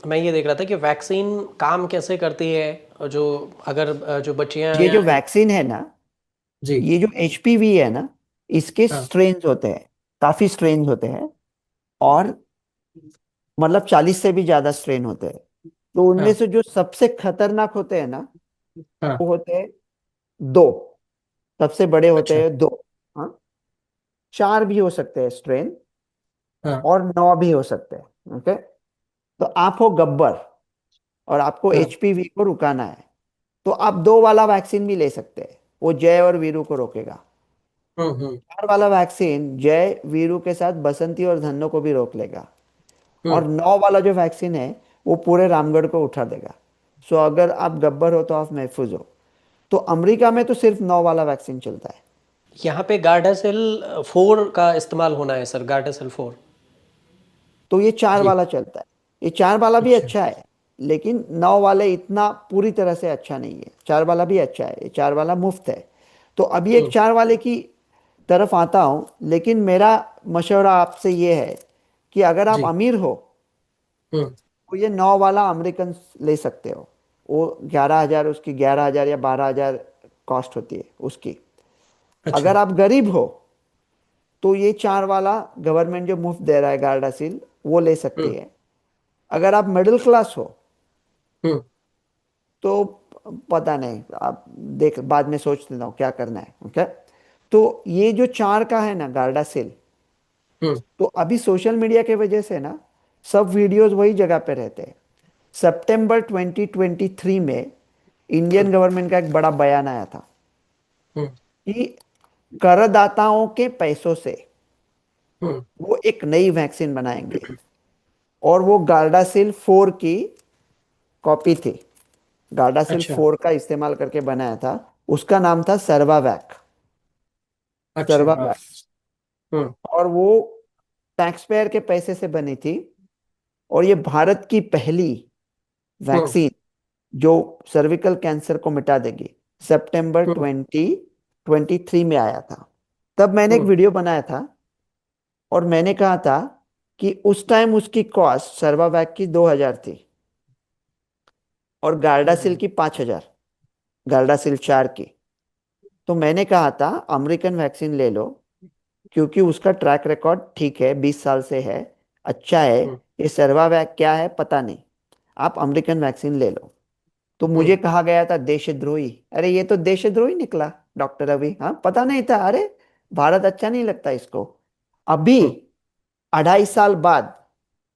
मैं ये देख रहा था कि वैक्सीन काम कैसे करती है, और जो अगर जो बच्चियां ये जो हैं। वैक्सीन है ना, जी। ये जो एचपीवी है ना, इसके हाँ। स्ट्रेन्स होते हैं, काफी स्ट्रेन्स होते हैं। और मतलब 40 से भी ज्यादा स्ट्रेन होते हैं। तो उनमें हाँ। से जो सबसे खतरनाक होते हैं ना, हाँ। वो होते हैं दो। सबसे बड़े होते अच्छा। हैं दो। हाँ, चार भी हो सकते हैं स्ट्रेन, हाँ। और नौ भी हो सकते हैं। ओके। तो आप हो गब्बर, और आपको हाँ। एचपीवी को रुकाना है। तो आप दो वाला वैक्सीन भी ले सकते हैं, वो जय और वीरू को रोकेगा। हम्म। चार वाला वैक्सीन जय वीरू के साथ बसंती और धन्नो को भी रोक लेगा। हम्म। और नौ वाला जो वैक्सीन है, वो पूरे रामगढ़ को उठा देगा। सो अगर आप गब्बर हो तो आप महफूज हो। तो अमेरिका में तो सिर्फ नौ वाला वैक्सीन चलता है। यहाँ पे गार्डासिल 4 का इस्तेमाल होना है सर, गार्डासिल 4। तो ये चार जी। वाला चलता है। ये चार वाला भी अच्छा। अच्छा है, लेकिन नौ वाले इतना पूरी तरह से अच्छा नहीं है। चार वाला भी अच्छा है, ये चार वाला मुफ्त है। तो अभी एक हम्म। चार वाले की तरफ आता हूं। लेकिन मेरा मशवरा आपसे ये है कि अगर आप जी। अमीर हो हम्म। तो ये नौ वाला अमेरिकन ले सकते हो। वो 11,000, उसकी 11,000 या 12,000 कॉस्ट होती है उसकी। अच्छा। अगर आप गरीब हो तो ये चार वाला गवर्नमेंट जो मुफ्त दे रहा है गार्डासिल, वो ले सकती हम्म। है। अगर आप मिडिल क्लास हो हम्म। तो पता नहीं, आप देख बाद में सोच लेना क्या करना है। ओके। तो ये जो चार का है ना गार्डासिल, हम्म। तो अभी सोशल मीडिया के वजह से ना सब वीडियोस वही जगह पे रहते हैं। सितंबर 2023 में इंडियन हम्म। गवर्नमेंट का एक बड़ा बयान आया था हम्म। कि करदाताओं के पैसों से हम्म। वो एक नई वैक्सीन बनाएंगे। और वो गार्डासिल 4 की कॉपी थी। गार्डासिल अच्छा। 4 का इस्तेमाल करके बनाया था। उसका नाम था सर्वावैक। अच्छा। हाँ। सर्वावैक। हम्म। और वो टैक्स पेयर के पैसे से बनी थी। और ये भारत की पहली हम्म। वैक्सीन जो सर्विकल कैंसर को मिटा देगी। सितंबर हम्म। 2023 में आया था। तब मैंने एक हम्म। वीडियो बनाया था, और मैंने कहा था कि उस टाइम उसकी कॉस्ट सर्वावैक की 2,000 थी, और गार्डासिल हम्म। की 5,000। गार्डासिल 4 की। तो मैंने कहा था अमेरिकन वैक्सीन ले लो, क्योंकि उसका ट्रैक रिकॉर्ड ठीक है, 20 साल से है, अच्छा है। हम्म। ये सर्वावैक क्या है पता नहीं, आप अमेरिकन वैक्सीन ले लो। तो मुझे हम्म। कहा गया था देशद्रोही। अरे ये तो देशद्रोही निकला डॉक्टर रवि। हाँ, पता नहीं था। अरे भारत अच्छा नहीं लगता इसको। अभी हम्म। 2.5 साल बाद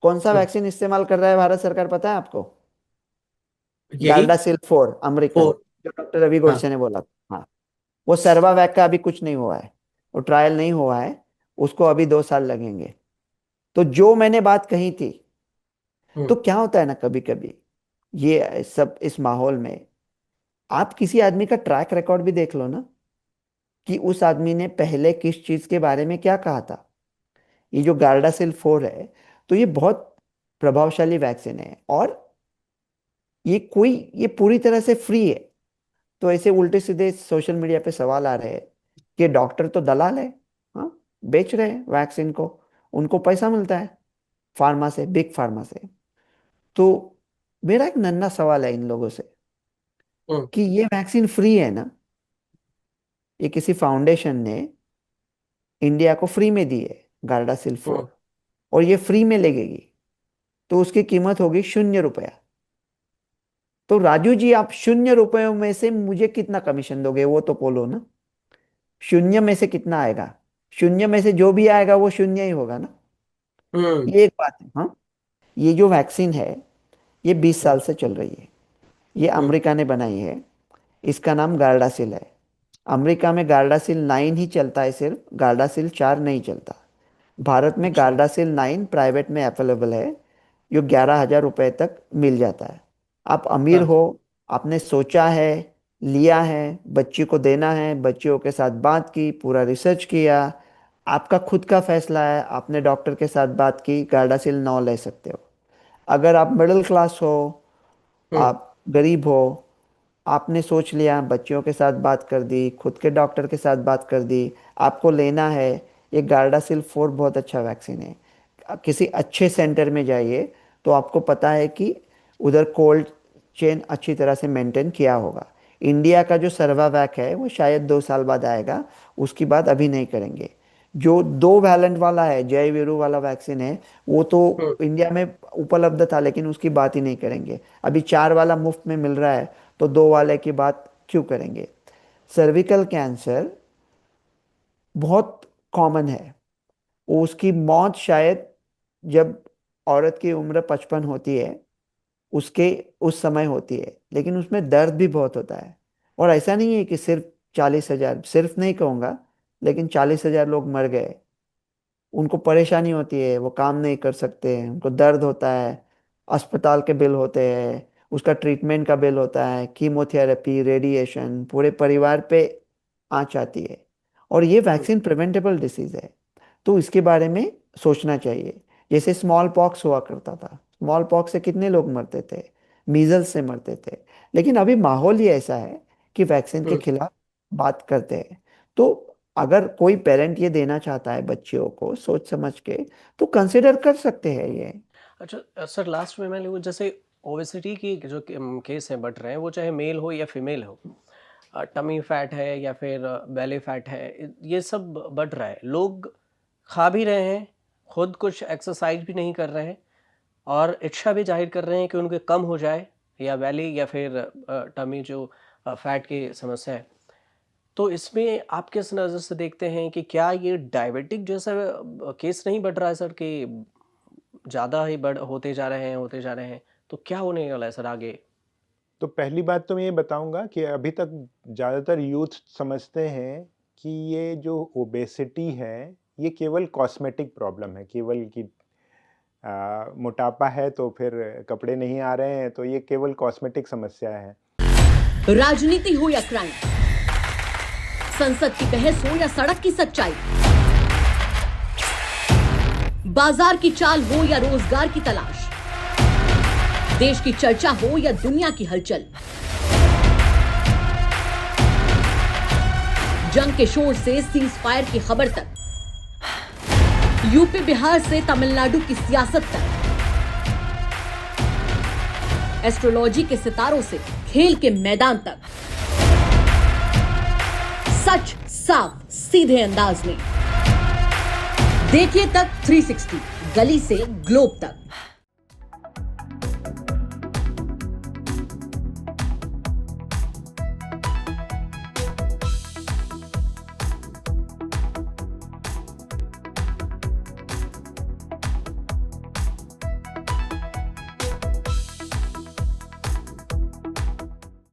कौन सा हम्म। वैक्सीन इस्तेमाल कर रहा है भारत सरकार, पता है आपको? यही। Gardasil 4 American, 4। जो डॉक्टर रवि हाँ। गोडसे ने बोला था। हाँ। वो सर्वावैक का अभी कुछ नहीं हुआ है, वो ट्रायल नहीं हुआ है। उसको अभी 2 साल लगेंगे। तो जो मैंने बात कही थी, तो हम्म। क्या होता है ना, कभी कभी ये सब इस माहौल में आप किसी आदमी का ट्रैक रिकॉर्ड भी देख लो ना, कि उस आदमी ने पहले किस चीज के बारे में क्या कहा था। ये जो गार्डासिल 4 है, तो ये बहुत प्रभावशाली वैक्सीन है। और ये पूरी तरह से फ्री है। तो ऐसे उल्टे सीधे सोशल मीडिया पे सवाल आ रहे हैं कि डॉक्टर तो दलाल है। हाँ, बेच रहे हैं वैक्सीन को, उनको पैसा मिलता है फार्मा से, बिग फार्मा से। तो मेरा एक नन्हा सवाल है इन लोगों से, हम्म। कि ये वैक्सीन फ्री है ना, ये किसी फाउंडेशन ने इंडिया को फ्री में दी है, गार्डासिल हम्म। 4, और ये फ्री में लगेगी। तो उसकी कीमत होगी 0 रुपया। तो राजू जी, आप 0 रुपयों में से मुझे कितना कमीशन दोगे, वो तो बोलो ना। शून्य में से कितना आएगा? शून्य में से जो भी आएगा वो शून्य ही होगा ना। हम्म। ये एक बात है। हाँ। ये जो वैक्सीन है, ये 20 साल हम्म। से चल रही है। ये हम्म। अमेरिका ने बनाई है। इसका नाम गार्डासिल है। अमेरिका में गार्डासिल 9 ही चलता है, सिर्फ गार्डासिल 4 नहीं चलता। भारत में अच्छा। गार्डासिल 9 प्राइवेट में अवेलेबल है, जो 11,000 रुपए तक मिल जाता है। आप अमीर हाँ। हो, आपने सोचा है, लिया है, बच्ची को देना है, बच्चियों के साथ बात की, पूरा रिसर्च किया, आपका खुद का फैसला है, आपने डॉक्टर के साथ बात की, गार्डासिल 9 ले सकते हो। अगर आप मिडिल क्लास हो, हम्म। आप गरीब हो, आपने सोच लिया, बच्चियों के साथ बात कर दी, खुद के डॉक्टर के साथ बात कर दी, आपको लेना है, ये गार्डासिल 4 बहुत अच्छा वैक्सीन है। किसी अच्छे सेंटर में जाइए, तो आपको पता है कि उधर कोल्ड चेन अच्छी तरह से मेंटेन किया होगा। इंडिया का जो सर्वावैक है वो शायद 2 साल बाद आएगा, उसकी बात अभी नहीं करेंगे। जो 2 वैलेंट वाला है, जय वीरू वाला वैक्सीन है, वो तो हम्म। इंडिया में उपलब्ध था, लेकिन उसकी बात ही नहीं करेंगे। अभी 4 वाला मुफ्त में मिल रहा है, तो 2 वाले की बात क्यों करेंगे? सर्विकल कैंसर बहुत कॉमन है। उसकी मौत शायद जब औरत की उम्र 55 होती है उसके उस समय होती है, लेकिन उसमें दर्द भी बहुत होता है। और ऐसा नहीं है कि सिर्फ 40,000, सिर्फ नहीं कहूँगा, लेकिन 40,000 लोग मर गए। उनको परेशानी होती है, वो काम नहीं कर सकते, उनको दर्द होता है, अस्पताल के बिल होते हैं, उसका ट्रीटमेंट का बिल होता है, कीमोथेरेपी, रेडिएशन पूरे परिवार पे आँच आती है। और ये वैक्सीन प्रिवेंटेबल डिसीज है, तो इसके बारे में सोचना चाहिए। जैसे स्मॉल पॉक्स हुआ करता था, स्मॉल पॉक्स से कितने लोग मरते थे, मीजल्स से मरते थे। लेकिन अभी माहौल ही ऐसा है कि वैक्सीन के हम्म। खिलाफ बात करते हैं। तो अगर कोई पेरेंट ये देना चाहता है बच्चियों को सोच समझ के, तो कंसिडर कर सकते हैं ये। अच्छा सर, लास्ट में मैं लूँ, जैसे ओबेसिटी की जो केस हैं बढ़ रहे हैं, वो चाहे मेल हो या फीमेल हो, टमी फैट है या फिर बेली फैट है, ये सब बढ़ रहा है। लोग खा भी रहे हैं, खुद कुछ एक्सरसाइज भी नहीं कर रहे हैं, और इच्छा भी जाहिर कर रहे हैं कि उनके कम हो जाए, या बेली या फिर टमी जो फैट की समस्या है। तो इसमें आप किस नज़र से देखते हैं कि क्या ये डायबिटिक जैसा केस नहीं बढ़ रहा है सर, कि ज़्यादा ही बढ़ होते जा रहे हैं, होते जा रहे हैं, तो क्या होने वाला है सर आगे? तो पहली बात तो मैं ये बताऊंगा कि अभी तक ज़्यादातर यूथ समझते हैं कि ये जो ओबेसिटी है ये केवल कॉस्मेटिक प्रॉब्लम है, केवल कि मोटापा है तो फिर कपड़े नहीं आ रहे हैं, तो ये केवल कॉस्मेटिक समस्या है। राजनीति हो या क्राइम, संसद की बहस हो या सड़क की सच्चाई, बाजार की चाल हो या रोजगार की तलाश, देश की चर्चा हो या दुनिया की हलचल, जंग के शोर से सीज फायर की खबर तक, यूपी बिहार से तमिलनाडु की सियासत तक, एस्ट्रोलॉजी के सितारों से खेल के मैदान तक, सच साफ सीधे अंदाज में। देखिए तक 360, गली से ग्लोब तक।